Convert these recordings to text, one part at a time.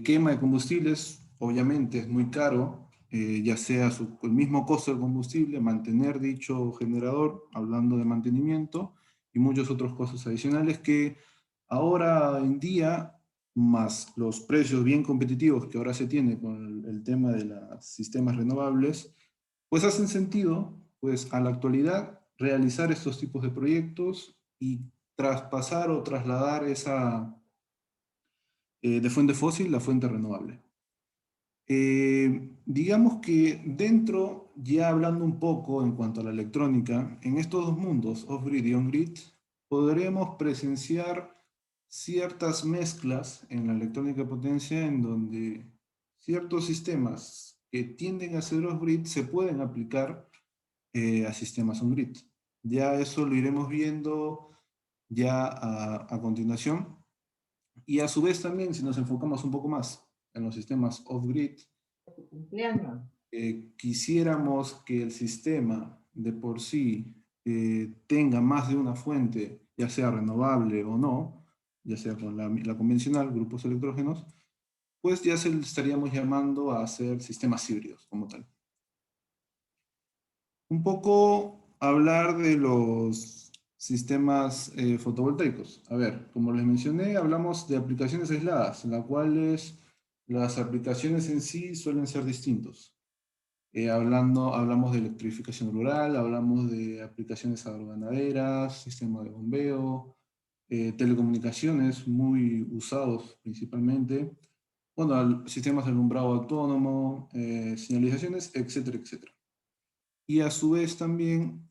Quema de combustibles, obviamente es muy caro, ya sea el mismo costo del combustible, mantener dicho generador, hablando de mantenimiento, y muchos otros costos adicionales que ahora en día, más los precios bien competitivos que ahora se tiene con el tema de los sistemas renovables, pues hacen sentido, pues a la actualidad, realizar estos tipos de proyectos y traspasar o trasladar esa de fuente fósil a fuente renovable. Digamos que dentro, ya hablando un poco en cuanto a la electrónica, en estos dos mundos, off-grid y on-grid, podremos presenciar ciertas mezclas en la electrónica de potencia en donde ciertos sistemas que tienden a ser off-grid se pueden aplicar a sistemas on-grid. Ya eso lo iremos viendo ya a continuación. Y a su vez también, si nos enfocamos un poco más en los sistemas off-grid, Cumpleaños. quisiéramos que el sistema de por sí tenga más de una fuente, ya sea renovable o no, ya sea con la convencional, grupos electrógenos, pues ya se le estaríamos llamando a hacer sistemas híbridos como tal. Un poco hablar de los sistemas fotovoltaicos. A ver, como les mencioné, hablamos de aplicaciones aisladas, en las cuales las aplicaciones en sí suelen ser distintos. Hablamos de electrificación rural, hablamos de aplicaciones agroganaderas, sistema de bombeo, telecomunicaciones muy usados principalmente, bueno, sistemas de alumbrado autónomo, señalizaciones, etcétera, etcétera. Y a su vez también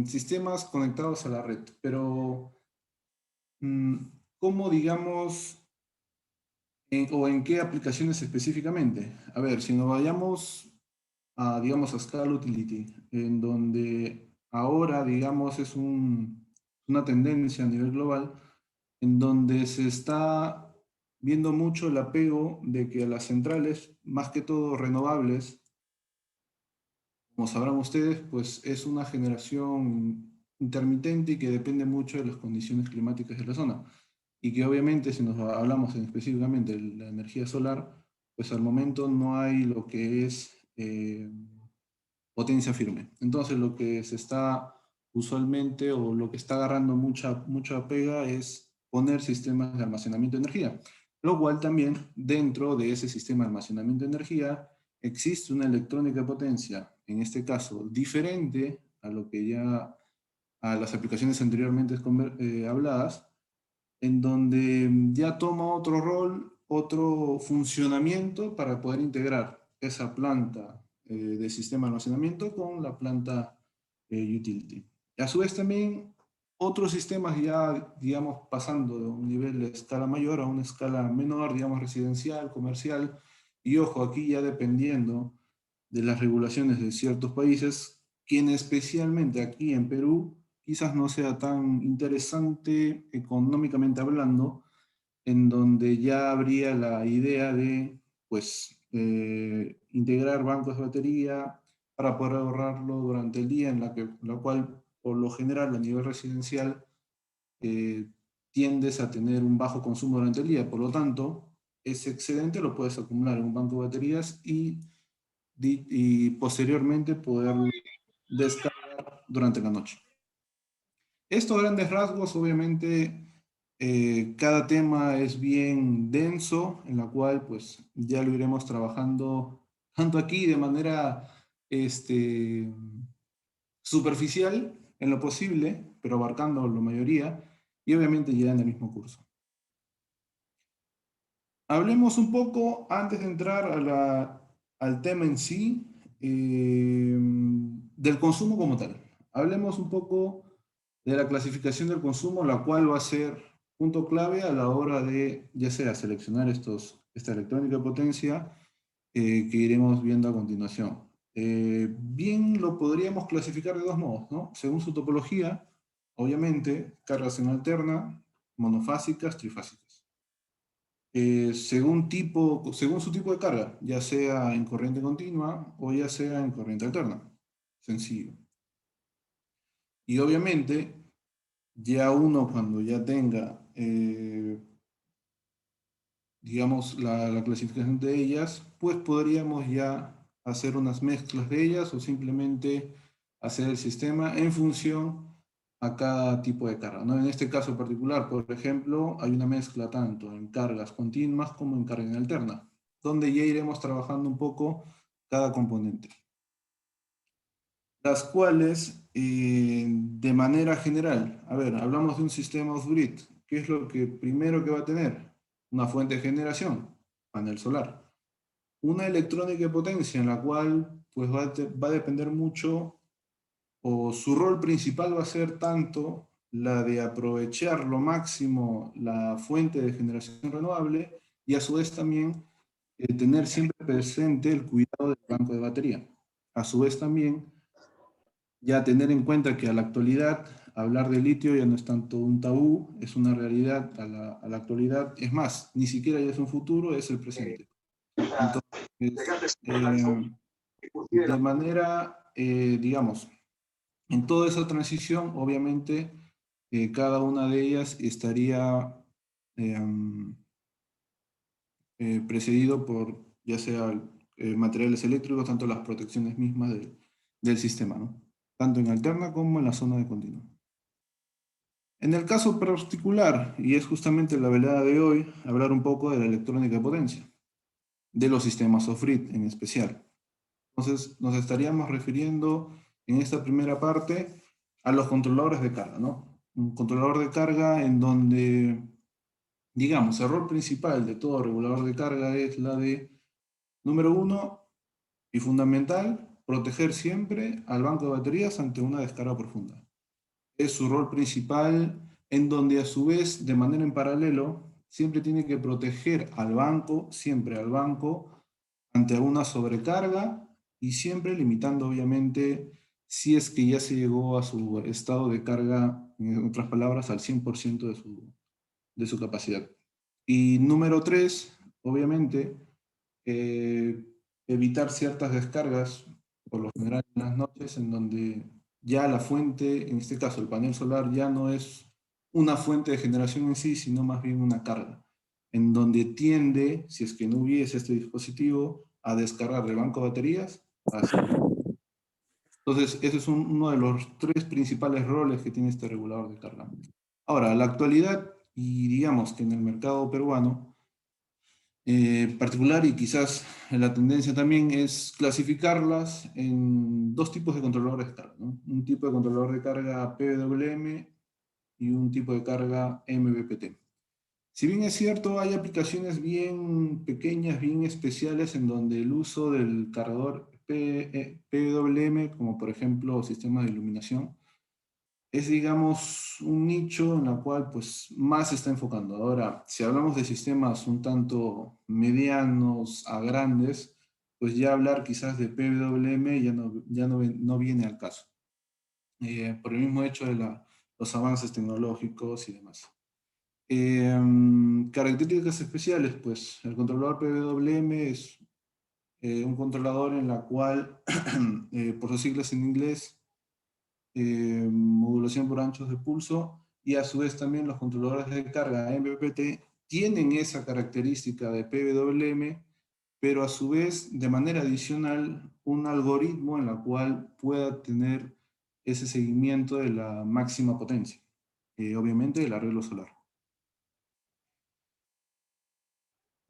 sistemas conectados a la red, pero mm, ¿cómo digamos o en qué aplicaciones específicamente? A ver, si nos vayamos a, digamos, a Scala Utility, en donde ahora, digamos, es una tendencia a nivel global, en donde se está viendo mucho el apego de que las centrales, más que todo renovables, como sabrán ustedes, pues es una generación intermitente y que depende mucho de las condiciones climáticas de la zona. Y que obviamente, si nos hablamos específicamente de la energía solar, pues al momento no hay lo que es potencia firme. Entonces, lo que se está usualmente o lo que está agarrando mucha pega es poner sistemas de almacenamiento de energía, lo cual también dentro de ese sistema de almacenamiento de energía existe una electrónica de potencia, en este caso diferente a lo que ya a las aplicaciones anteriormente habladas, en donde ya toma otro rol, otro funcionamiento para poder integrar esa planta de sistema de almacenamiento con la planta utility. Y a su vez también otros sistemas ya, digamos, pasando de un nivel de escala mayor a una escala menor, digamos, residencial, comercial, y ojo, aquí ya dependiendo de las regulaciones de ciertos países, quien especialmente aquí en Perú quizás no sea tan interesante económicamente hablando, en donde ya habría la idea de, pues, integrar bancos de batería para poder ahorrarlo durante el día, la cual, por lo general, a nivel residencial, eh, tiendes a tener un bajo consumo durante el día. Por lo tanto, ese excedente lo puedes acumular en un banco de baterías y posteriormente poder descargar durante la noche. Esto a grandes rasgos, obviamente, cada tema es bien denso, en la cual pues ya lo iremos trabajando tanto aquí de manera este, superficial en lo posible, pero abarcando la mayoría, y obviamente ya en el mismo curso. Hablemos un poco, antes de entrar al tema en sí, del consumo como tal. Hablemos un poco de la clasificación del consumo, la cual va a ser punto clave a la hora de, ya sea seleccionar esta electrónica de potencia que iremos viendo a continuación. Bien lo podríamos clasificar de dos modos, ¿no? Según su topología, obviamente, cargas en alterna, monofásicas, trifásicas. Según su tipo de carga, ya sea en corriente continua o ya sea en corriente alterna. Sencillo. Y obviamente, ya uno cuando ya tenga, digamos, la clasificación de ellas, pues podríamos ya hacer unas mezclas de ellas o simplemente hacer el sistema en función a cada tipo de carga, ¿no? En este caso particular, por ejemplo, hay una mezcla tanto en cargas continuas como en carga alterna, donde ya iremos trabajando un poco cada componente. Las cuales, de manera general, a ver, hablamos de un sistema off-grid. ¿Qué es lo que primero que va a tener? Una fuente de generación, panel solar. Una electrónica de potencia en la cual pues va a depender mucho, o su rol principal va a ser tanto la de aprovechar lo máximo la fuente de generación renovable y a su vez también tener siempre presente el cuidado del banco de batería. A su vez también ya tener en cuenta que a la actualidad hablar de litio ya no es tanto un tabú, es una realidad a la actualidad. Es más, ni siquiera ya es un futuro, es el presente. Entonces, de manera, digamos, en toda esa transición, obviamente, cada una de ellas estaría precedido por ya sea materiales eléctricos, tanto las protecciones mismas del sistema, ¿no? Tanto en alterna como en la zona de continuo. En el caso particular, y es justamente la velada de hoy, hablar un poco de la electrónica de potencia, de los sistemas off-grid en especial. Entonces, nos estaríamos refiriendo en esta primera parte a los controladores de carga, ¿no? Un controlador de carga en donde, digamos, el rol principal de todo regulador de carga es la de, número uno, y fundamental, proteger siempre al banco de baterías ante una descarga profunda. Es su rol principal, en donde a su vez, de manera en paralelo, siempre tiene que proteger al banco, siempre al banco, ante una sobrecarga y siempre limitando, obviamente, si es que ya se llegó a su estado de carga, en otras palabras, al 100% de su capacidad. Y número tres, obviamente, eh, evitar ciertas descargas, por lo general en las noches, en donde ya la fuente, en este caso el panel solar, ya no es una fuente de generación en sí, sino más bien una carga, en donde tiende, si es que no hubiese este dispositivo, a descargar del banco de baterías. Entonces, ese es uno de los tres principales roles que tiene este regulador de carga. Ahora, la actualidad, y digamos que en el mercado peruano, particular y quizás la tendencia también es clasificarlas en dos tipos de controladores de carga, ¿no? Un tipo de controlador de carga PWM y un tipo de carga MBPT. Si bien es cierto, hay aplicaciones bien pequeñas, bien especiales en donde el uso del cargador PWM, como por ejemplo sistemas de iluminación, es, digamos, un nicho en el cual pues más se está enfocando. Ahora, si hablamos de sistemas un tanto medianos a grandes, pues ya hablar quizás de PWM no viene al caso, por el mismo hecho de los avances tecnológicos y demás. Características especiales, pues el controlador PWM es un controlador en la cual, por sus siglas en inglés, modulación por anchos de pulso, y a su vez también los controladores de carga MPPT tienen esa característica de PWM, pero a su vez de manera adicional un algoritmo en la cual pueda tener ese seguimiento de la máxima potencia, obviamente el arreglo solar.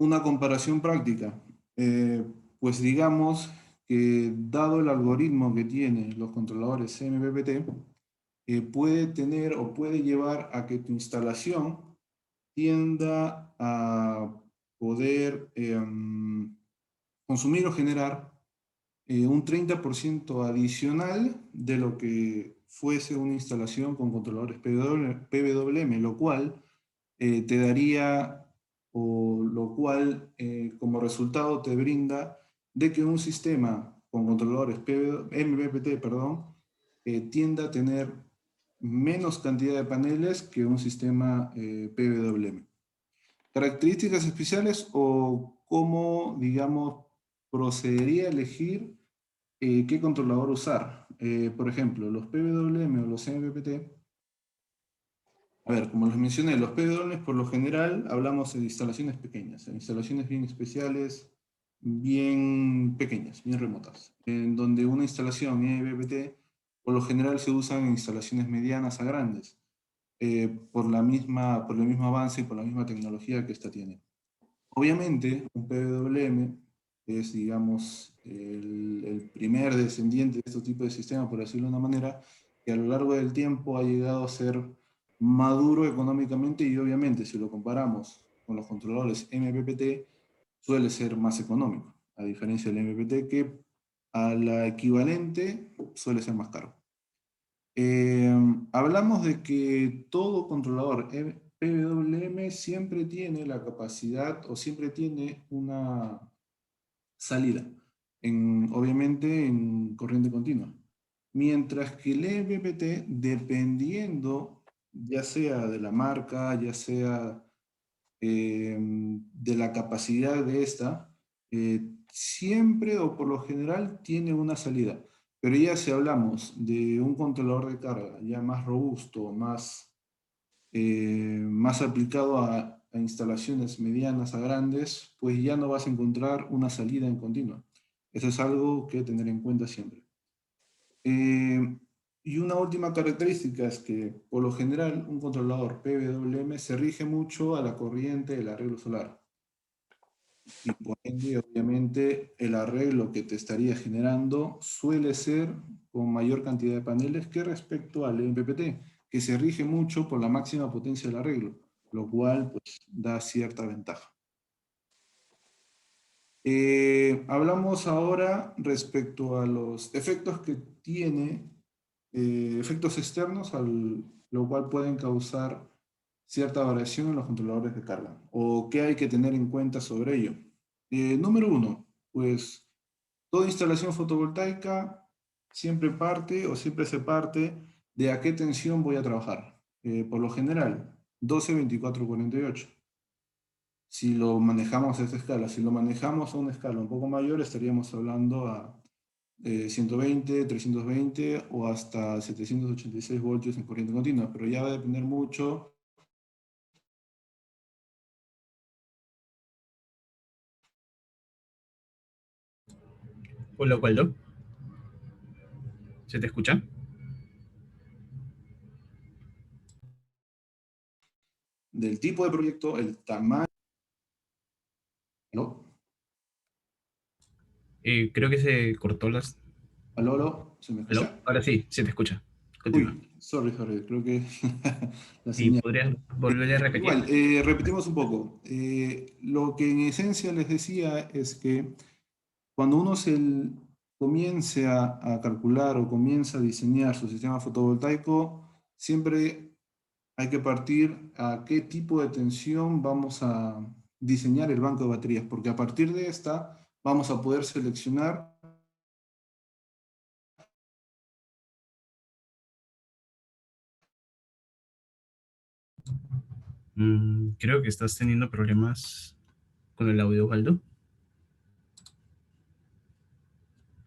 Una comparación práctica, pues digamos que dado el algoritmo que tienen los controladores MPPT, puede tener o puede llevar a que tu instalación tienda a poder consumir o generar un 30% adicional de lo que fuese una instalación con controladores PWM, lo cual te daría, o lo cual como resultado te brinda de que un sistema con controladores MPPT, perdón, tienda a tener menos cantidad de paneles que un sistema PWM. Características especiales o cómo, digamos, procedería a elegir qué controlador usar. Por ejemplo, los PWM o los MPPT A ver, como les mencioné, los PWs por lo general hablamos de instalaciones pequeñas, en instalaciones bien especiales, bien pequeñas, bien remotas, en donde una instalación MPPT por lo general se usa en instalaciones medianas a grandes, por el mismo avance y por la misma tecnología que esta tiene. Obviamente, un PWM es, digamos, el primer descendiente de este tipo de sistema, por decirlo de una manera, que a lo largo del tiempo ha llegado a ser maduro económicamente y obviamente si lo comparamos con los controladores MPPT, suele ser más económico, a diferencia del MPPT que a la equivalente suele ser más caro. Eh, Hablamos de que todo controlador PWM siempre tiene la capacidad o siempre tiene una salida, obviamente en corriente continua. Mientras que el MPPT, dependiendo ya sea de la marca, ya sea de la capacidad de esta, siempre o por lo general tiene una salida. Pero ya si hablamos de un controlador de carga ya más robusto, más aplicado a instalaciones medianas a grandes, pues ya no vas a encontrar una salida en continua. Eso es algo que tener en cuenta siempre. Eh, y una última característica es que, por lo general, un controlador PWM se rige mucho a la corriente del arreglo solar. Y por ende, obviamente, el arreglo que te estaría generando suele ser con mayor cantidad de paneles que respecto al MPPT, que se rige mucho por la máxima potencia del arreglo, lo cual pues, da cierta ventaja. Hablamos ahora respecto a los efectos que tiene, efectos externos, lo cual pueden causar cierta variación en los controladores de carga, o qué hay que tener en cuenta sobre ello. Número uno, pues toda instalación fotovoltaica siempre parte o siempre se parte de a qué tensión voy a trabajar. Por lo general, 12, 24, 48. Si lo manejamos a esta escala, si lo manejamos a una escala un poco mayor, estaríamos hablando a 120, 320 o hasta 786 voltios en corriente continua, pero ya va a depender mucho. Hola, Waldo. ¿Se te escucha? Del tipo de proyecto, el tamaño. ¿Aló? Creo que se cortó las... ¿Aló, aló? ¿Se me ¿Aló? escucha? Ahora sí, se te escucha. Continúa. Uy, sorry, creo que la ¿Y señal. podrías volver a repetir? Igual, repetimos un poco. Lo que en esencia les decía es que cuando comience a calcular o comienza a diseñar su sistema fotovoltaico, siempre hay que partir a qué tipo de tensión vamos a diseñar el banco de baterías, porque a partir de esta vamos a poder seleccionar. Creo que estás teniendo problemas con el audio, Waldo.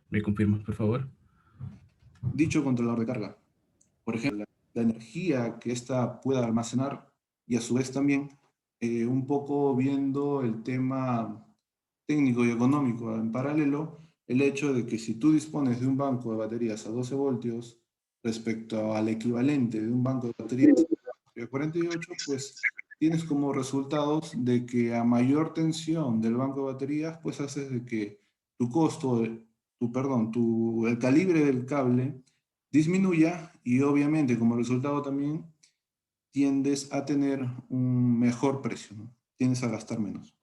¿Me confirmas, por favor? Dicho controlador de carga. Por ejemplo, la energía que ésta pueda almacenar y a su vez también un poco viendo el tema técnico y económico en paralelo, el hecho de que si tú dispones de un banco de baterías a 12 voltios respecto al equivalente de un banco de baterías de 48, pues tienes como resultados de que a mayor tensión del banco de baterías, pues haces de que tu costo, el calibre del cable disminuya y obviamente como resultado también tiendes a tener un mejor precio, ¿no? Tiendes a gastar menos.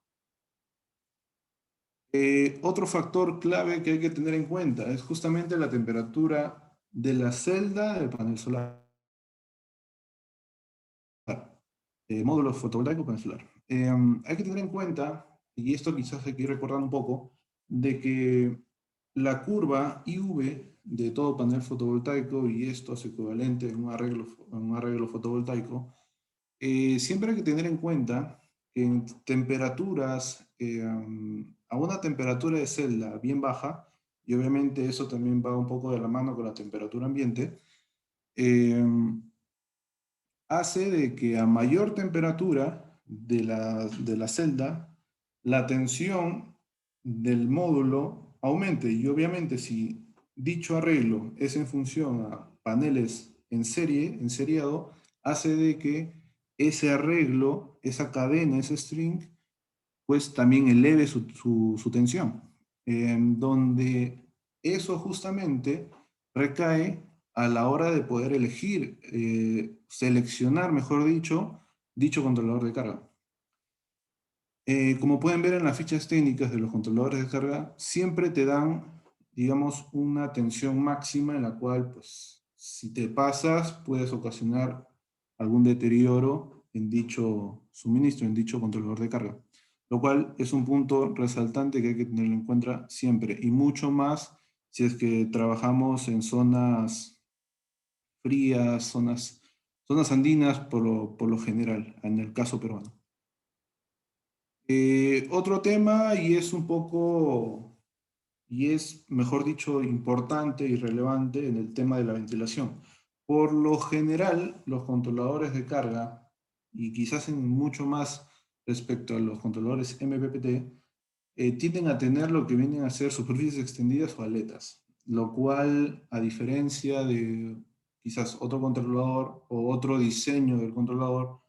Otro factor clave que hay que tener en cuenta es justamente la temperatura de la celda del panel solar. Módulo fotovoltaico panel solar. Hay que tener en cuenta, y esto quizás hay que ir recordando un poco, de que la curva IV de todo panel fotovoltaico, y esto es equivalente en un arreglo fotovoltaico, siempre hay que tener en cuenta que en temperaturas, a una temperatura de celda bien baja, y obviamente eso también va un poco de la mano con la temperatura ambiente, eh, hace de que a mayor temperatura de la celda, la tensión del módulo aumente. Y obviamente si dicho arreglo es en función a paneles en serie, en seriado, hace de que ese arreglo, esa cadena, ese string, pues también eleve su tensión, en donde eso justamente recae a la hora de poder elegir, seleccionar, mejor dicho, dicho controlador de carga. Como pueden ver en las fichas técnicas de los controladores de carga, siempre te dan, digamos, una tensión máxima en la cual, pues, si te pasas, puedes ocasionar algún deterioro en dicho suministro, en dicho controlador de carga. Lo cual es un punto resaltante que hay que tenerlo en cuenta siempre, y mucho más si es que trabajamos en zonas frías, zonas andinas por lo general, en el caso peruano. Otro tema, y es un poco, y es, mejor dicho, importante y relevante en el tema de la ventilación. Por lo general, los controladores de carga, y quizás en mucho más respecto a los controladores MPPT, tienden a tener lo que vienen a ser superficies extendidas o aletas, lo cual, a diferencia de quizás otro controlador o otro diseño del controlador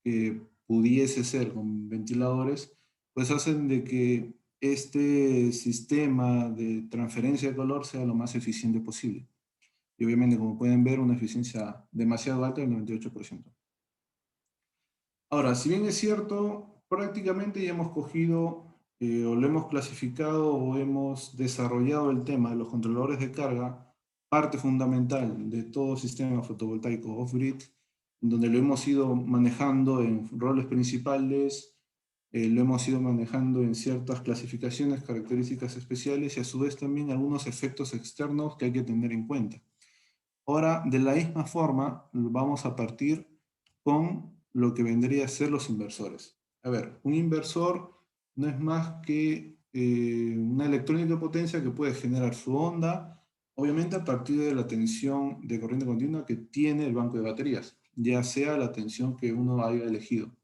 que pudiese ser con ventiladores, pues hacen de que este sistema de transferencia de calor sea lo más eficiente posible. Y obviamente, como pueden ver, una eficiencia demasiado alta del 98%. Ahora, si bien es cierto, prácticamente ya hemos cogido o lo hemos clasificado o hemos desarrollado el tema de los controladores de carga, parte fundamental de todo sistema fotovoltaico off-grid, donde lo hemos ido manejando en roles principales, lo hemos ido manejando en ciertas clasificaciones, características especiales y a su vez también algunos efectos externos que hay que tener en cuenta. Ahora, de la misma forma, vamos a partir con lo que vendría a ser los inversores. A ver, un inversor no es más que una electrónica de potencia que puede generar su onda, obviamente a partir de la tensión de corriente continua que tiene el banco de baterías, ya sea la tensión que uno haya elegido.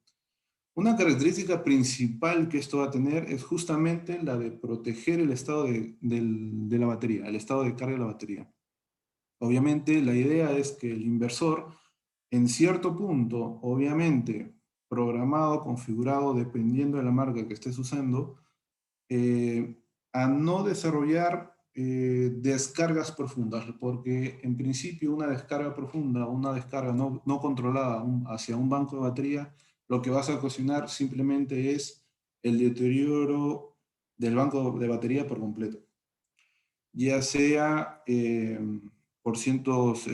Una característica principal que esto va a tener es justamente la de proteger el estado de la batería, el estado de carga de la batería. Obviamente, la idea es que el inversor, en cierto punto, obviamente, programado, configurado, dependiendo de la marca que estés usando, a no desarrollar descargas profundas, porque en principio una descarga profunda, una descarga no controlada hacia un banco de batería, lo que vas a ocasionar simplemente es el deterioro del banco de batería por completo, ya sea por cientos,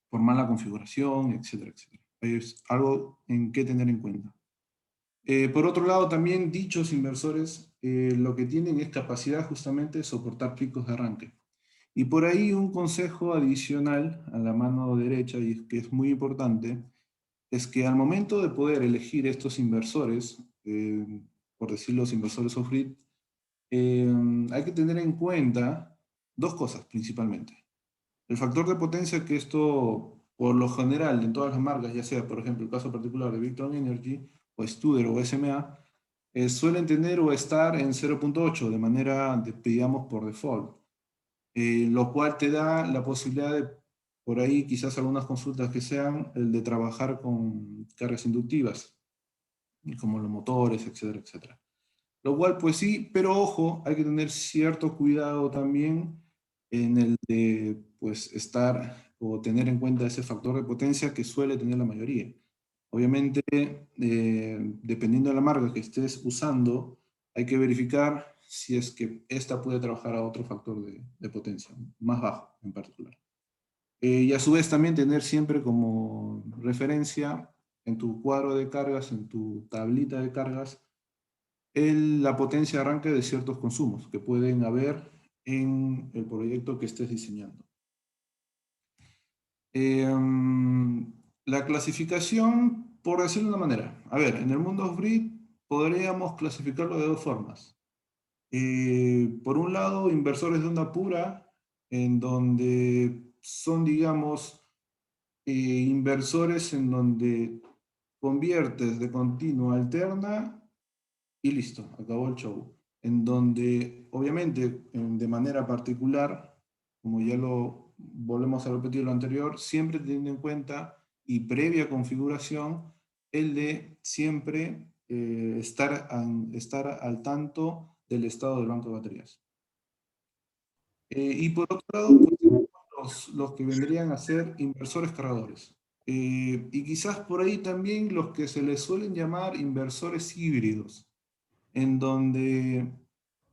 por mala configuración, etcétera, etcétera. Es algo en que tener en cuenta. Por otro lado, también dichos inversores lo que tienen es capacidad justamente de soportar picos de arranque. Y por ahí un consejo adicional a la mano derecha, y que es muy importante, es que al momento de poder elegir estos inversores, por decir los inversores off-grid, hay que tener en cuenta dos cosas principalmente. El factor de potencia, que esto, por lo general, en todas las marcas, ya sea, por ejemplo, el caso particular de Victron Energy, o Studer o SMA, suelen tener o estar en 0.8 de manera, digamos, por default, lo cual te da la posibilidad de, por ahí, quizás algunas consultas que sean, el de trabajar con cargas inductivas, como los motores, etcétera, etcétera. Lo cual, pues sí, pero ojo, hay que tener cierto cuidado también en el de, pues, estar o tener en cuenta ese factor de potencia que suele tener la mayoría. Obviamente, dependiendo de la marca que estés usando, hay que verificar si es que esta puede trabajar a otro factor de potencia, más bajo en particular. Y a su vez también tener siempre como referencia en tu cuadro de cargas, en tu tablita de cargas, la potencia de arranque de ciertos consumos que pueden haber en el proyecto que estés diseñando. La clasificación, por decirlo de una manera. A ver, en el mundo off-grid podríamos clasificarlo de dos formas. Por un lado, inversores de onda pura, en donde son, digamos, inversores en donde conviertes de continuo a alterna y listo, acabó el show. En donde, obviamente, de manera particular, como ya lo volvemos a repetir lo anterior, siempre teniendo en cuenta y previa configuración, el de siempre estar al tanto del estado del banco de baterías. Y por otro lado, pues, tenemos los que vendrían a ser inversores cargadores. Y quizás por ahí también los que se les suelen llamar inversores híbridos, en donde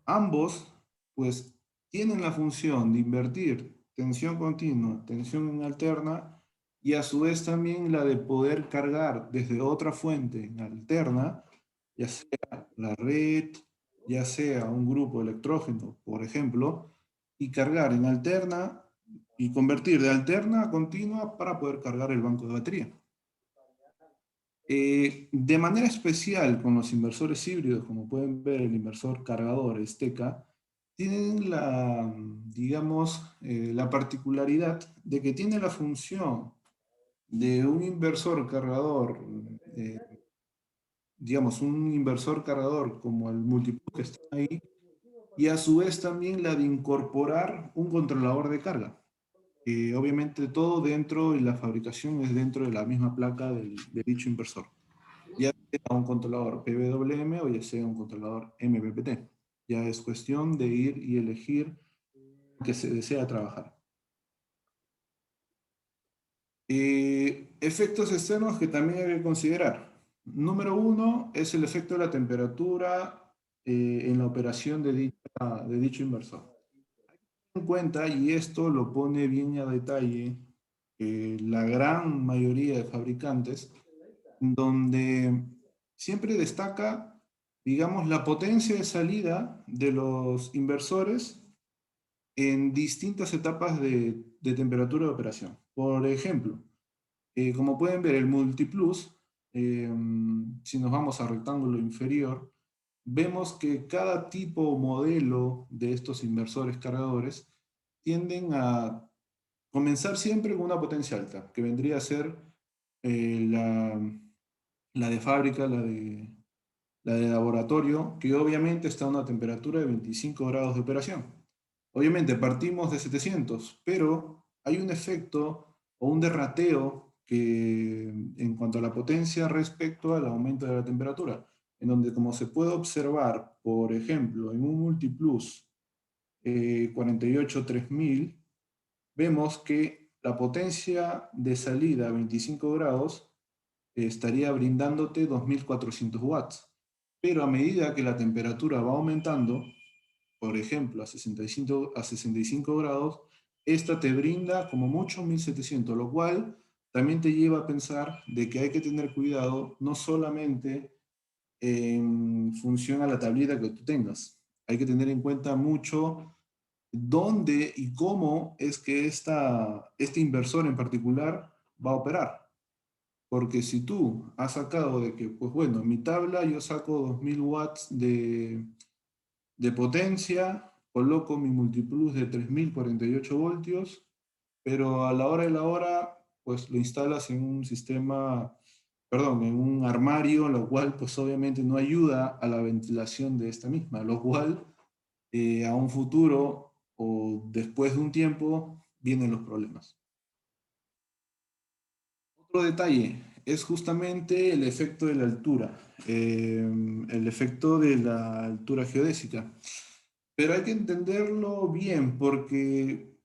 ambos pues tienen la función de invertir tensión continua, tensión en alterna, y a su vez también la de poder cargar desde otra fuente en alterna, ya sea la red, ya sea un grupo electrógeno, por ejemplo, y cargar en alterna y convertir de alterna a continua para poder cargar el banco de batería. De manera especial con los inversores híbridos, como pueden ver el inversor cargador Esteca, tienen la, digamos, la particularidad de que tiene la función de un inversor cargador, eh, digamos, un inversor cargador como el multiplug que está ahí, y a su vez también la de incorporar un controlador de carga. Obviamente todo dentro, y la fabricación es dentro de la misma placa de dicho inversor. Ya sea un controlador PWM o ya sea un controlador MPPT. Ya es cuestión de ir y elegir que se desea trabajar. Efectos externos que también hay que considerar. Número uno es el efecto de la temperatura en la operación de dicho inversor. En cuenta, y esto lo pone bien a detalle la gran mayoría de fabricantes, donde siempre destaca, digamos, la potencia de salida de los inversores en distintas etapas de temperatura de operación. Por ejemplo, como pueden ver, el Multiplus, si nos vamos a rectángulo inferior, vemos que cada tipo o modelo de estos inversores cargadores tienden a comenzar siempre con una potencia alta, que vendría a ser la de fábrica, la de laboratorio, que obviamente está a una temperatura de 25 grados de operación. Obviamente partimos de 700, pero hay un efecto o un derrateo que, en cuanto a la potencia respecto al aumento de la temperatura, en donde, como se puede observar, por ejemplo, en un Multiplus 483000, vemos que la potencia de salida a 25 grados estaría brindándote 2400 watts. Pero a medida que la temperatura va aumentando, por ejemplo, a 65 grados, esta te brinda como mucho 1700, lo cual también te lleva a pensar de que hay que tener cuidado no solamente en función a la tablita que tú tengas. Hay que tener en cuenta mucho dónde y cómo es que este inversor en particular va a operar. Porque si tú has sacado de que, pues bueno, en mi tabla yo saco 2000 watts de potencia, coloco mi multiplus de 3048 voltios, pero a la hora de la hora, pues lo instalas en un sistema, perdón, en un armario, lo cual pues obviamente no ayuda a la ventilación de esta misma, lo cual a un futuro o después de un tiempo vienen los problemas. Otro detalle es justamente el efecto de la altura, el efecto de la altura geodésica. Pero hay que entenderlo bien porque,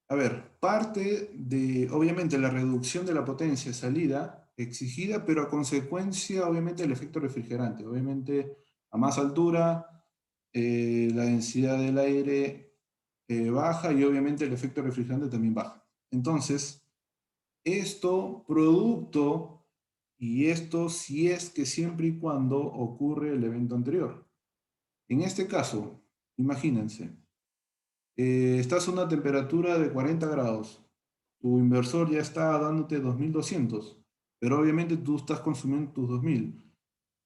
a ver, parte de, obviamente, la reducción de la potencia de salida exigida, pero a consecuencia, obviamente, del efecto refrigerante. Obviamente, a más altura, la densidad del aire baja y obviamente el efecto refrigerante también baja. Entonces, esto producto, y esto si es que siempre y cuando ocurre el evento anterior. En este caso, imagínense, estás a una temperatura de 40 grados, tu inversor ya está dándote 2200, pero obviamente tú estás consumiendo tus 2000.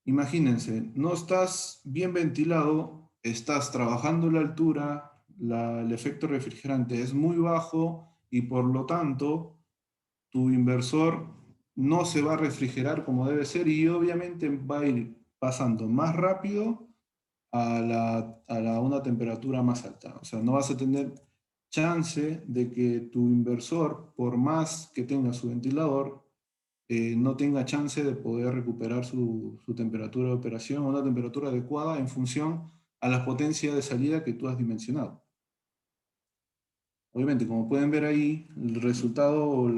Imagínense, no estás bien ventilado, estás trabajando a la altura, el efecto refrigerante es muy bajo y por lo tanto tu inversor no se va a refrigerar como debe ser y obviamente va a ir pasando más rápido a una temperatura más alta. O sea, no vas a tener chance de que tu inversor, por más que tenga su ventilador, no tenga chance de poder recuperar su temperatura de operación a una temperatura adecuada en función a la potencia de salida que tú has dimensionado. Obviamente, como pueden ver ahí, resultado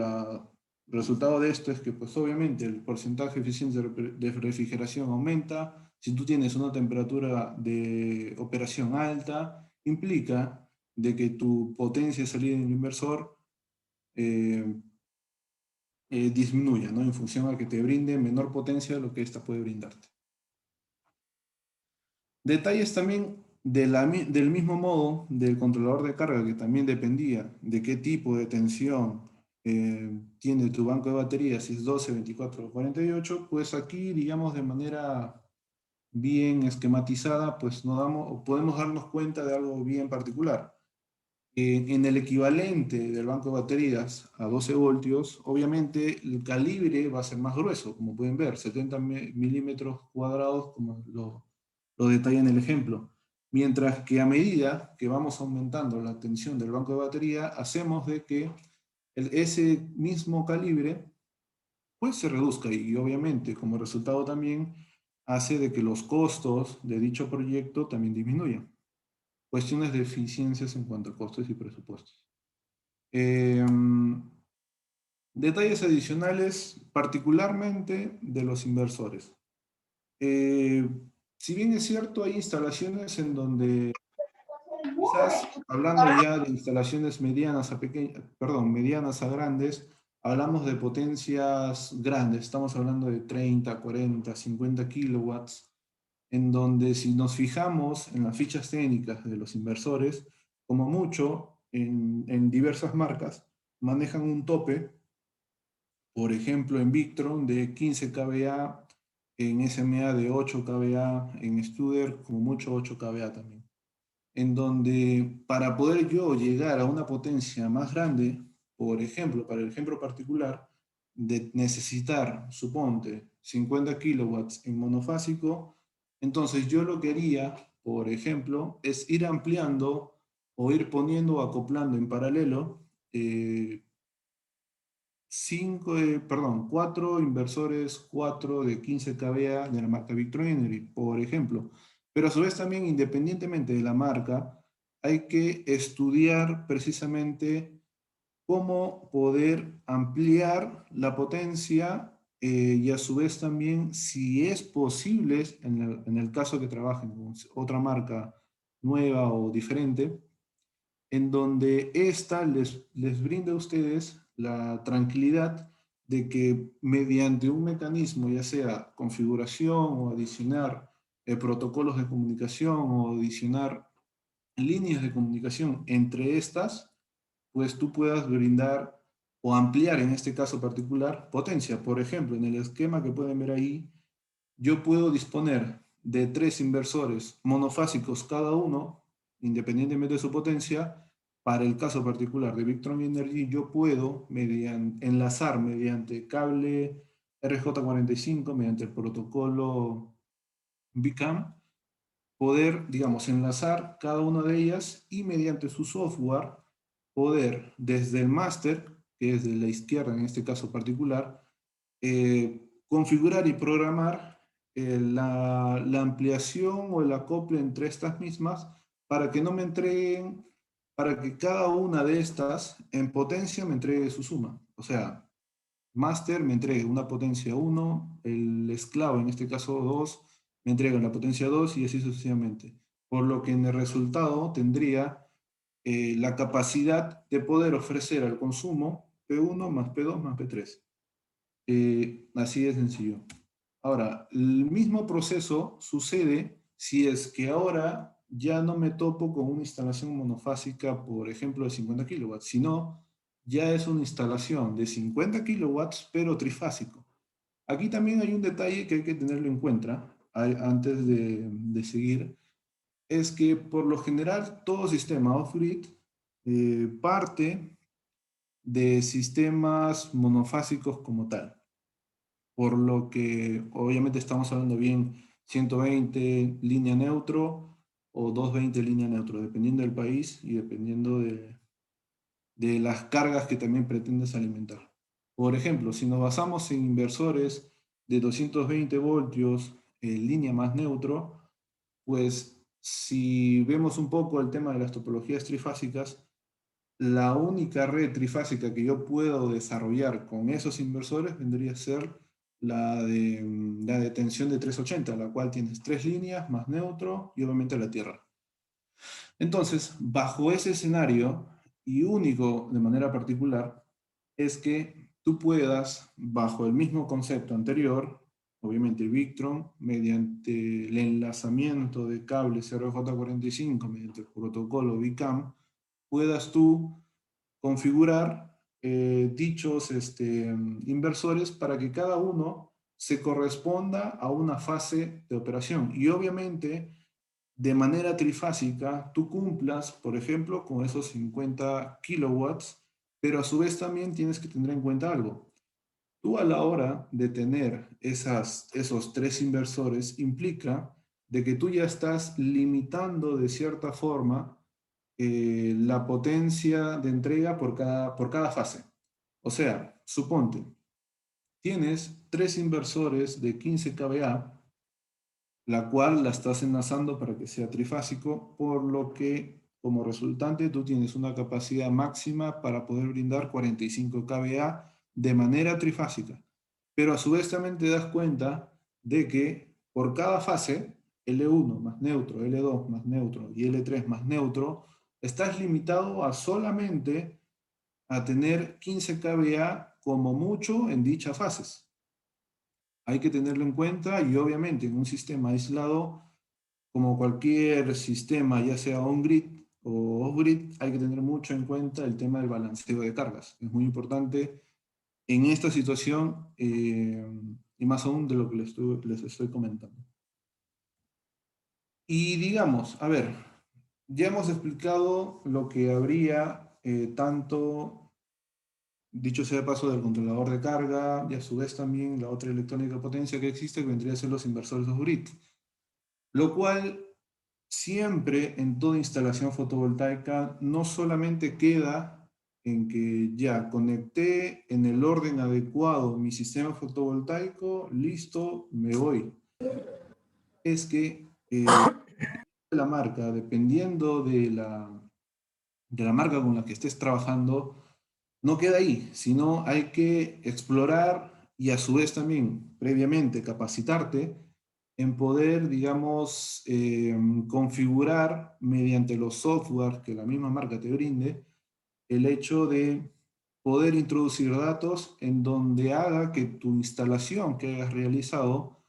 de esto es que, pues obviamente, el porcentaje de eficiencia de refrigeración aumenta. Si tú tienes una temperatura de operación alta, implica de que tu potencia de salida en el inversor eh, disminuya, ¿no? En función a que te brinde menor potencia de lo que ésta puede brindarte. Detalles también del mismo modo del controlador de carga, que también dependía de qué tipo de tensión tiene tu banco de baterías, si es 12, 24 o 48, pues aquí, digamos, de manera bien esquematizada, pues podemos darnos cuenta de algo bien particular. En el equivalente del banco de baterías a 12 voltios, obviamente el calibre va a ser más grueso, como pueden ver, 70 milímetros cuadrados, como lo detalla en el ejemplo. Mientras que a medida que vamos aumentando la tensión del banco de batería, hacemos de que ese mismo calibre pues se reduzca y obviamente como resultado también hace de que los costos de dicho proyecto también disminuyan. Cuestiones de eficiencias en cuanto a costos y presupuestos. Eh, Detalles adicionales, particularmente de los inversores. Eh, si bien es cierto, hay instalaciones en donde, quizás hablando ya de instalaciones medianas a pequeñas, perdón, medianas a grandes, hablamos de potencias grandes, estamos hablando de 30, 40, 50 kilowatts, en donde si nos fijamos en las fichas técnicas de los inversores, como mucho en diversas marcas, manejan un tope, por ejemplo en Victron de 15 kVA, en SMA de 8 kVA, en Studer como mucho 8 kVA también. En donde para poder yo llegar a una potencia más grande, por ejemplo, para el ejemplo particular, de necesitar, suponte, 50 kilowatts en monofásico, entonces yo lo que haría, por ejemplo, es ir ampliando o ir poniendo o acoplando en paralelo eh, cuatro inversores, 4 de 15 kVA de la marca Victron Energy, por ejemplo. Pero a su vez también, independientemente de la marca, hay que estudiar precisamente cómo poder ampliar la potencia y a su vez también, si es posible, en el caso que trabajen con otra marca nueva o diferente, en donde ésta les brinda a ustedes la tranquilidad de que mediante un mecanismo, ya sea configuración o adicionar protocolos de comunicación o adicionar líneas de comunicación entre estas, pues tú puedas brindar o ampliar en este caso particular potencia. Por ejemplo, en el esquema que pueden ver ahí, yo puedo disponer de 3 inversores monofásicos cada uno, independientemente de su potencia. Para el caso particular de Victron Energy, yo puedo enlazar mediante cable RJ45, mediante el protocolo BCAM, poder, digamos, enlazar cada una de ellas y mediante su software poder desde el máster, que es de la izquierda en este caso particular, configurar y programar la ampliación o el acople entre estas mismas para que no me entreguen, para que cada una de estas en potencia me entregue su suma. O sea, máster me entregue una potencia 1, el esclavo, en este caso 2, me entrega la potencia 2 y así sucesivamente. Por lo que en el resultado tendría la capacidad de poder ofrecer al consumo P1 más P2 más P3. Así de sencillo. Ahora, el mismo proceso sucede si es que ahora ya no me topo con una instalación monofásica, por ejemplo, de 50 kilowatts, sino ya es una instalación de 50 kilowatts, pero trifásico. Aquí también hay un detalle que hay que tenerlo en cuenta antes de seguir, es que por lo general todo sistema off-grid parte de sistemas monofásicos como tal. Por lo que obviamente estamos hablando bien 120 línea neutro o 220 línea neutro, dependiendo del país y dependiendo de las cargas que también pretendes alimentar. Por ejemplo, si nos basamos en inversores de 220 voltios en línea más neutro, pues si vemos un poco el tema de las topologías trifásicas, la única red trifásica que yo puedo desarrollar con esos inversores vendría a ser la de tensión de 380, la cual tienes tres líneas más neutro y obviamente la tierra. Entonces, bajo ese escenario, y único de manera particular, es que tú puedas, bajo el mismo concepto anterior, obviamente Victron, mediante el enlazamiento de cables RJ45 mediante el protocolo VCAM, puedas tú configurar dichos inversores para que cada uno se corresponda a una fase de operación. Y obviamente, de manera trifásica, tú cumplas, por ejemplo, con esos 50 kilowatts, pero a su vez también tienes que tener en cuenta algo. Tú a la hora de tener esos tres inversores implica de que tú ya estás limitando de cierta forma la potencia de entrega por cada fase. O sea, suponte, tienes tres inversores de 15 kVA, la cual la estás enlazando para que sea trifásico, por lo que como resultante tú tienes una capacidad máxima para poder brindar 45 kVA de manera trifásica. Pero a su vez también te das cuenta de que por cada fase, L1 más neutro, L2 más neutro y L3 más neutro, estás limitado a solamente a tener 15 kVA como mucho en dichas fases. Hay que tenerlo en cuenta y obviamente en un sistema aislado, como cualquier sistema, ya sea on-grid o off-grid, hay que tener mucho en cuenta el tema del balanceo de cargas. Es muy importante en esta situación y más aún de lo que les estoy comentando. Y digamos, a ver, ya hemos explicado lo que habría tanto, dicho sea de paso, del controlador de carga y a su vez también la otra electrónica de potencia que existe, que vendría a ser los inversores off-grid. Lo cual siempre en toda instalación fotovoltaica no solamente queda en que ya conecté en el orden adecuado mi sistema fotovoltaico, listo, me voy. Es que la marca, dependiendo de la marca con la que estés trabajando, no queda ahí, sino hay que explorar y a su vez también previamente capacitarte en poder, digamos, configurar mediante los software que la misma marca te brinde, el hecho de poder introducir datos en donde haga que tu instalación que hayas realizado,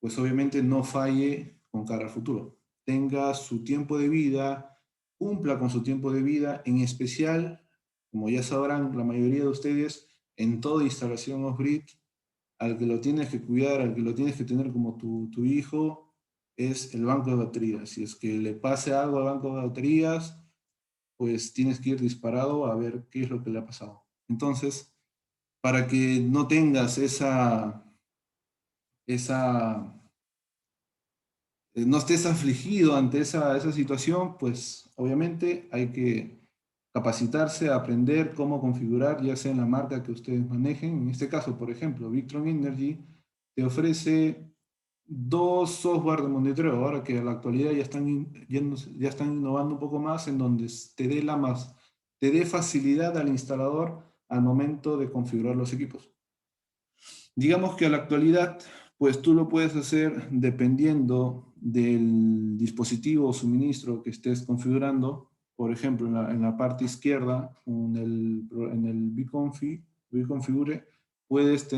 pues obviamente no falle con cara al futuro. Tenga su tiempo de vida, cumpla con su tiempo de vida, en especial, como ya sabrán la mayoría de ustedes, en toda instalación off-grid, al que lo tienes que cuidar, al que lo tienes que tener como tu hijo, es el banco de baterías. Si es que le pase algo al banco de baterías, pues tienes que ir disparado a ver qué es lo que le ha pasado. Entonces, para que no tengas esa no estés afligido ante esa situación, pues obviamente hay que capacitarse, aprender cómo configurar, ya sea en la marca que ustedes manejen. En este caso, por ejemplo, Victron Energy te ofrece dos software de monitoreo, ahora que en la actualidad ya están innovando un poco más, en donde te dé facilidad al instalador al momento de configurar los equipos. Digamos que a la actualidad, pues tú lo puedes hacer dependiendo del dispositivo o suministro que estés configurando. Por ejemplo, en la parte izquierda, en el Bconfigure, puedes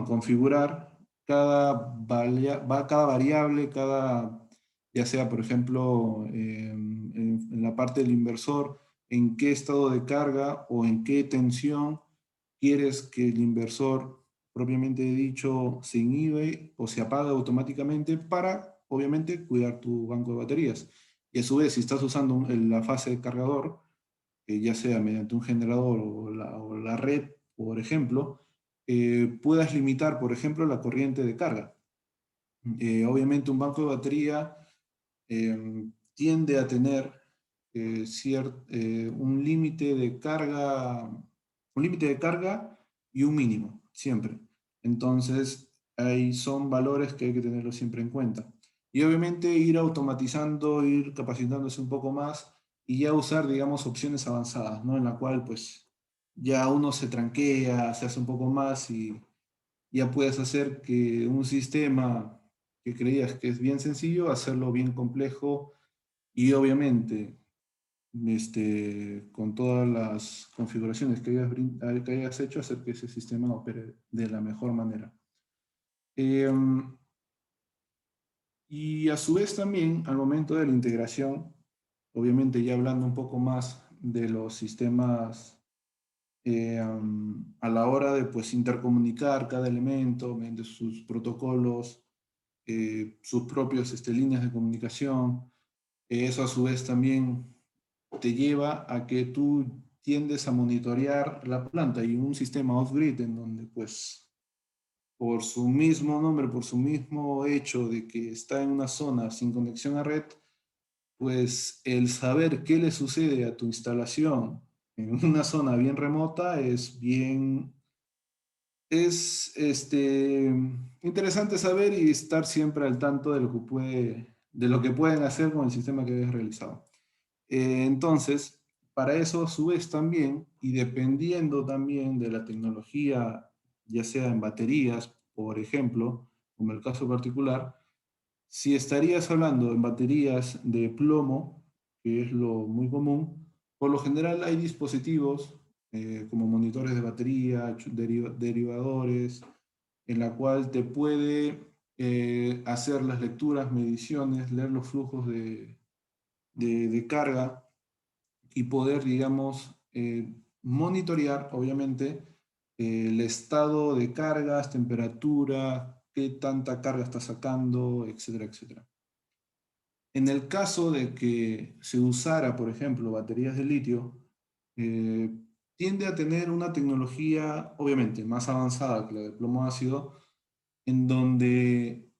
configurar cada variable, ya sea, por ejemplo, en la parte del inversor, en qué estado de carga o en qué tensión quieres que el inversor propiamente dicho se inhibe o se apague automáticamente para, obviamente, cuidar tu banco de baterías. Y a su vez, si estás usando la fase de cargador, ya sea mediante un generador o la red, por ejemplo, puedas limitar, por ejemplo, la corriente de carga. Obviamente un banco de batería tiende a tener un límite de carga y un mínimo, siempre. Entonces, ahí son valores que hay que tenerlos siempre en cuenta. Y obviamente ir automatizando, ir capacitándose un poco más y ya usar, digamos, opciones avanzadas, ¿no? En la cual, pues, ya uno se tranquea, se hace un poco más y ya puedes hacer que un sistema que creías que es bien sencillo, hacerlo bien complejo y obviamente con todas las configuraciones que hayas hecho, hacer que ese sistema opere de la mejor manera. Y a su vez también, al momento de la integración, obviamente ya hablando un poco más de los sistemas a la hora de pues intercomunicar cada elemento mediante sus protocolos, sus propios líneas de comunicación. Eso a su vez también te lleva a que tú tiendes a monitorear la planta y un sistema off-grid en donde pues por su mismo nombre, por su mismo hecho de que está en una zona sin conexión a red, pues el saber qué le sucede a tu instalación en una zona bien remota es interesante saber y estar siempre al tanto de de lo que pueden hacer con el sistema que hayas realizado. Entonces, para eso a su vez también, y dependiendo también de la tecnología, ya sea en baterías, por ejemplo, como el caso particular, si estarías hablando en baterías de plomo, que es lo muy común, por lo general hay dispositivos como monitores de batería, derivadores, en la cual te puede hacer las lecturas, mediciones, leer los flujos de carga y poder, digamos, monitorear, obviamente, el estado de cargas, temperatura, qué tanta carga está sacando, etcétera, etcétera. En el caso de que se usara, por ejemplo, baterías de litio, eh, tiende a tener una tecnología, obviamente, más avanzada que la de plomo ácido, en donde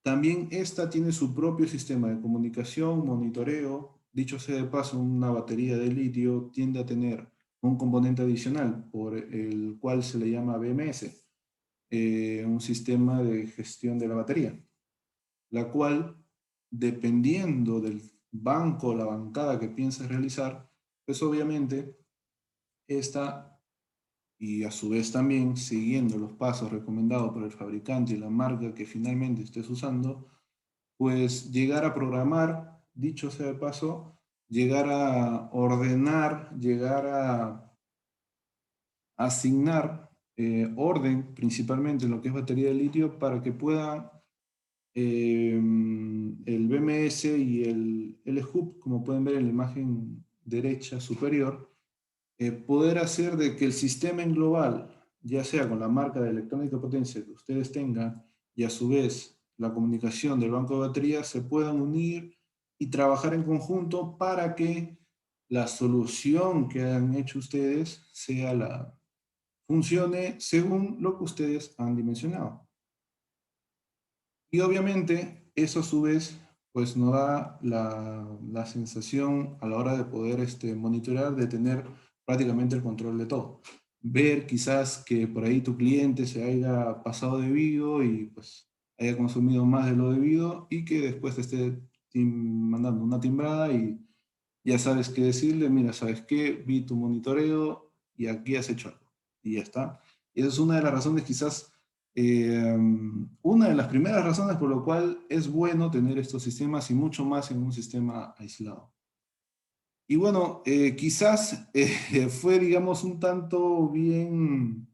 también esta tiene su propio sistema de comunicación, monitoreo. Dicho sea de paso, una batería de litio tiende a tener un componente adicional por el cual se le llama BMS, un sistema de gestión de la batería, la cual, dependiendo del banco o la bancada que pienses realizar, pues obviamente esta, y a su vez también siguiendo los pasos recomendados por el fabricante y la marca que finalmente estés usando, pues llegar a programar, dicho sea de paso, llegar a ordenar, llegar a asignar orden, principalmente en lo que es batería de litio, para que pueda el BMS y el L-Hub, como pueden ver en la imagen derecha superior, poder hacer de que el sistema en global, ya sea con la marca de electrónica potencia que ustedes tengan, y a su vez la comunicación del banco de baterías, se puedan unir y trabajar en conjunto para que la solución que han hecho ustedes funcione según lo que ustedes han dimensionado. Y obviamente eso a su vez pues nos da la sensación a la hora de poder monitorear, de tener prácticamente el control de todo. Ver quizás que por ahí tu cliente se haya pasado de vivo y pues haya consumido más de lo debido y que después te esté mandando una timbrada y ya sabes qué decirle, mira, ¿sabes qué? Vi tu monitoreo y aquí has hecho algo. Y ya está. Y esa es una de las razones quizás una de las primeras razones por lo cual es bueno tener estos sistemas y mucho más en un sistema aislado. Y bueno, quizás fue, digamos, un tanto bien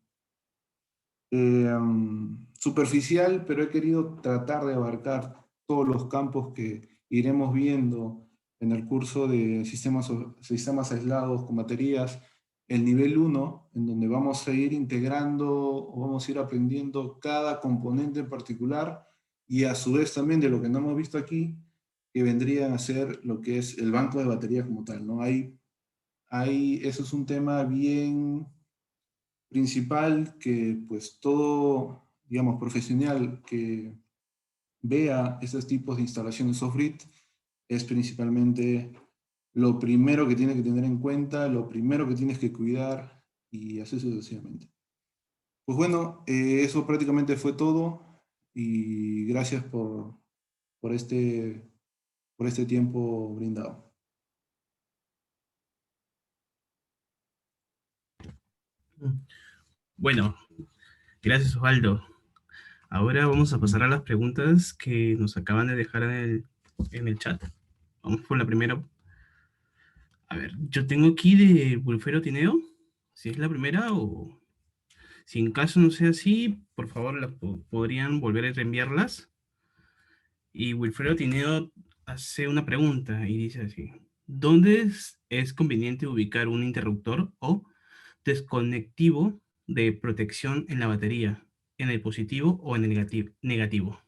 superficial, pero he querido tratar de abarcar todos los campos que iremos viendo en el curso de sistemas aislados con baterías, el nivel 1, en donde vamos a ir integrando o vamos a ir aprendiendo cada componente en particular y a su vez también de lo que no hemos visto aquí, que vendría a ser lo que es el banco de baterías como tal, ¿no? ahí eso es un tema bien principal que pues todo, digamos, profesional que vea esos tipos de instalaciones off-grid es principalmente lo primero que tiene que tener en cuenta, lo primero que tienes que cuidar y así sucesivamente. Pues bueno, eso prácticamente fue todo y gracias por este, por este tiempo brindado. Bueno, gracias Osvaldo. Ahora vamos a pasar a las preguntas que nos acaban de dejar en el chat. Vamos por la primera. A ver, yo tengo aquí de Wilfredo Tineo, si es la primera o si en caso no sea así, por favor podrían volver a reenviarlas. Y Wilfredo Tineo hace una pregunta y dice así: ¿dónde es conveniente ubicar un interruptor o desconectivo de protección en la batería? ¿En el positivo o en el negativo?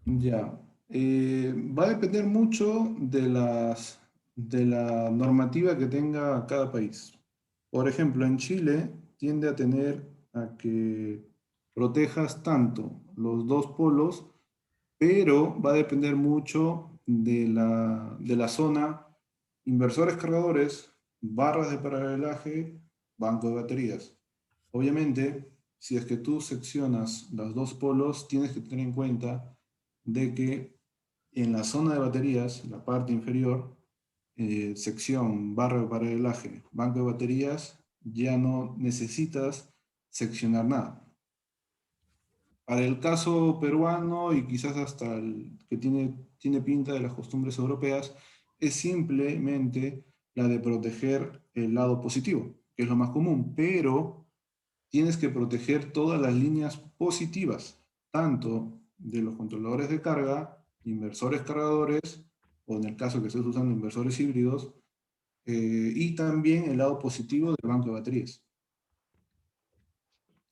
Ya, va a depender mucho de la normativa que tenga cada país. Por ejemplo, en Chile tiende a tener a que protejas tanto los dos polos, pero va a depender mucho de la zona, inversores cargadores, barras de paralelaje, banco de baterías. Obviamente, si es que tú seccionas los dos polos, tienes que tener en cuenta de que en la zona de baterías, la parte inferior, sección, barra de paralelaje, banco de baterías, ya no necesitas seccionar nada. Para el caso peruano y quizás hasta el que tiene pinta de las costumbres europeas, es simplemente la de proteger el lado positivo, que es lo más común, pero tienes que proteger todas las líneas positivas, tanto de los controladores de carga, inversores cargadores, o en el caso que estés usando inversores híbridos, y también el lado positivo del banco de baterías.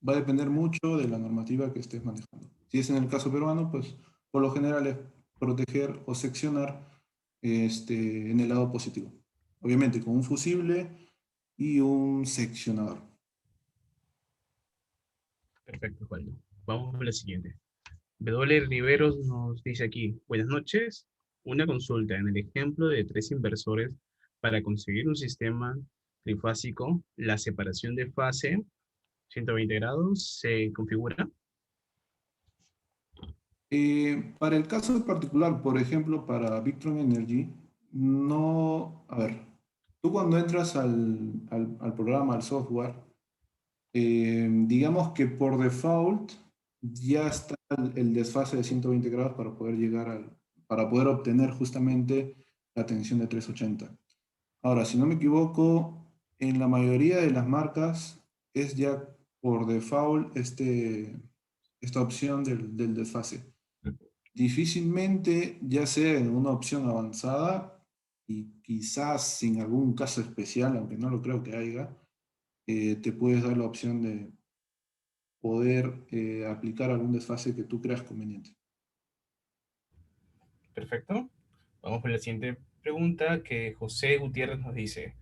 Va a depender mucho de la normativa que estés manejando. Si es en el caso peruano, pues por lo general es proteger o seccionar en el lado positivo. Obviamente con un fusible y un seccionador. Perfecto, Osvaldo. Vamos a la siguiente. W. Riveros nos dice aquí: buenas noches. Una consulta. En el ejemplo de 3 inversores, para conseguir un sistema trifásico, la separación de fase 120 grados se configura. Para el caso en particular, por ejemplo, para Victron Energy, no, a ver, tú cuando entras al programa, al software, digamos que por default ya está el desfase de 120 grados para poder para poder obtener justamente la tensión de 380. Ahora, si no me equivoco, en la mayoría de las marcas es ya por default esta opción del desfase. Difícilmente, ya sea en una opción avanzada y quizás sin algún caso especial, aunque no lo creo que haya, te puedes dar la opción de poder aplicar algún desfase que tú creas conveniente. Perfecto. Vamos con la siguiente pregunta que José Gutiérrez nos dice: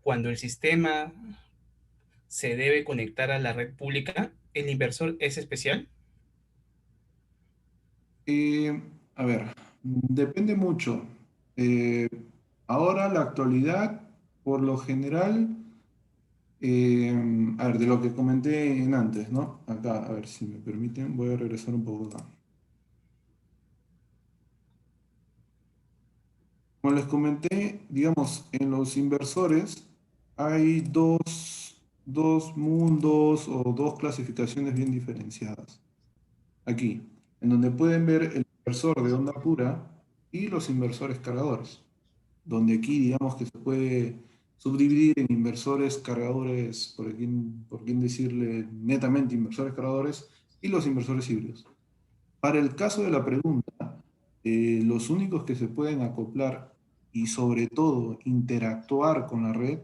cuando el sistema se debe conectar a la red pública, ¿el inversor es especial? Eh, a ver, depende mucho. Eh, Ahora, la actualidad, por lo general, a ver, de lo que comenté en antes, ¿no? Acá, a ver si me permiten, voy a regresar un poco acá. Como les comenté, digamos, en los inversores hay dos mundos o dos clasificaciones bien diferenciadas. Aquí, en donde pueden ver el inversor de onda pura y los inversores cargadores, donde aquí digamos que se puede subdividir en inversores cargadores, por quien decirle netamente inversores cargadores, y los inversores híbridos. Para el caso de la pregunta, los únicos que se pueden acoplar y sobre todo interactuar con la red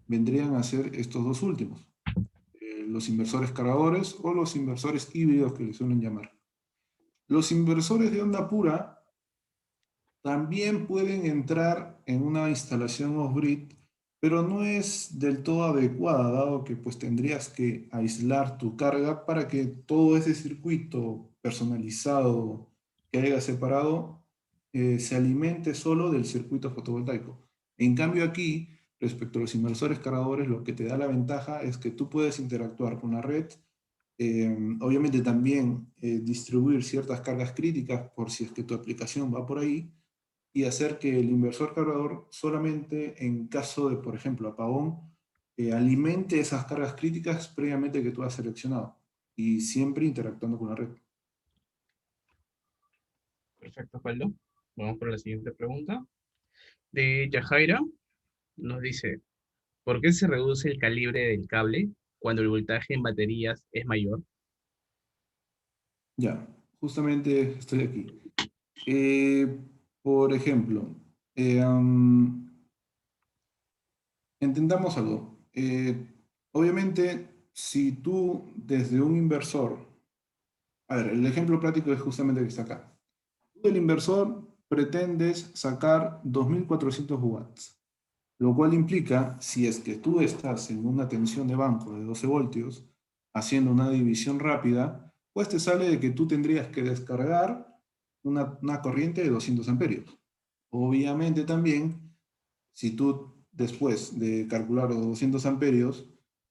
vendrían a ser estos dos últimos, los inversores cargadores o los inversores híbridos que les suelen llamar. Los inversores de onda pura también pueden entrar en una instalación off-grid pero no es del todo adecuada, dado que pues tendrías que aislar tu carga para que todo ese circuito personalizado que haya separado se alimente solo del circuito fotovoltaico. En cambio aquí, respecto a los inversores cargadores, lo que te da la ventaja es que tú puedes interactuar con la red, obviamente también distribuir ciertas cargas críticas por si es que tu aplicación va por ahí, y hacer que el inversor cargador solamente en caso de, por ejemplo, apagón, alimente esas cargas críticas previamente que tú has seleccionado y siempre interactuando con la red. Perfecto, Osvaldo. Vamos por la siguiente pregunta. De Yajaira nos dice, ¿por qué se reduce el calibre del cable cuando el voltaje en baterías es mayor? Ya, justamente estoy aquí. Eh, por ejemplo, eh, um, entendamos algo. Obviamente, si tú desde un inversor, a ver, el ejemplo práctico es justamente el que está acá. Tú del inversor pretendes sacar 2400 watts, lo cual implica, si es que tú estás en una tensión de banco de 12 voltios, haciendo una división rápida, pues te sale de que tú tendrías que descargar una corriente de 200 amperios. Obviamente también, si tú después de calcular los 200 amperios,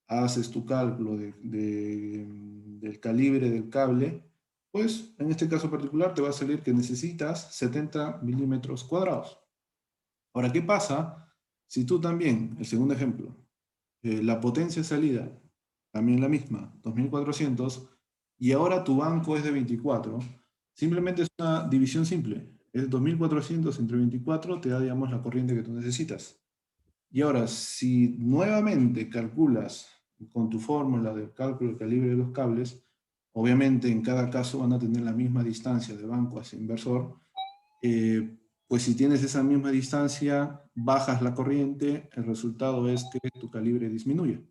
haces tu cálculo del calibre del cable, pues en este caso particular te va a salir que necesitas 70 milímetros cuadrados. Ahora, ¿qué pasa si tú también, el segundo ejemplo, la potencia de salida, también la misma, 2400, y ahora tu banco es de 24, simplemente es una división simple. Es 2400 entre 24, te da, digamos, la corriente que tú necesitas. Y ahora, si nuevamente calculas con tu fórmula de cálculo del calibre de los cables, obviamente en cada caso van a tener la misma distancia de banco hacia inversor, pues si tienes esa misma distancia, bajas la corriente, el resultado es que tu calibre disminuye.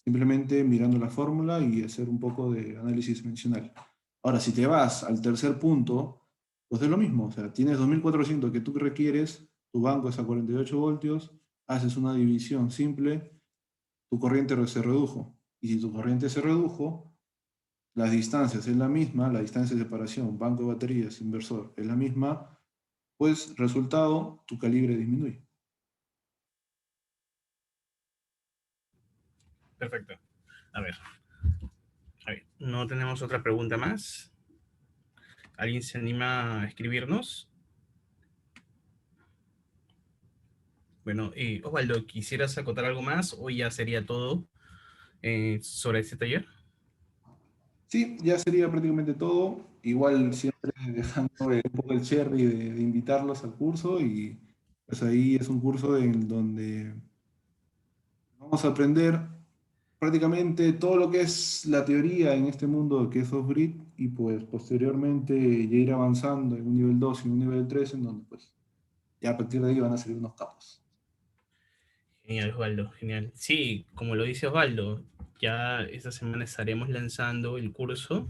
Simplemente mirando la fórmula y hacer un poco de análisis dimensional. Ahora, si te vas al tercer punto, pues es lo mismo. O sea, tienes 2400 que tú requieres, tu banco es a 48 voltios, haces una división simple, tu corriente se redujo. Y si tu corriente se redujo, las distancias es la misma, la distancia de separación, banco de baterías, inversor, es la misma, pues resultado, tu calibre disminuye. Perfecto. A ver, no tenemos otra pregunta más. ¿Alguien se anima a escribirnos? Bueno, Osvaldo, ¿quisieras acotar algo más o ya sería todo sobre este taller? Sí, ya sería prácticamente todo. Igual siempre dejando un poco el cherry de invitarlos al curso y pues ahí es un curso en donde vamos a aprender prácticamente todo lo que es la teoría en este mundo que es off-grid y pues posteriormente ya ir avanzando en un nivel 2 y un nivel 3 en donde pues ya a partir de ahí van a salir unos capos. Genial, Osvaldo, genial. Sí, como lo dice Osvaldo, ya esta semana estaremos lanzando el curso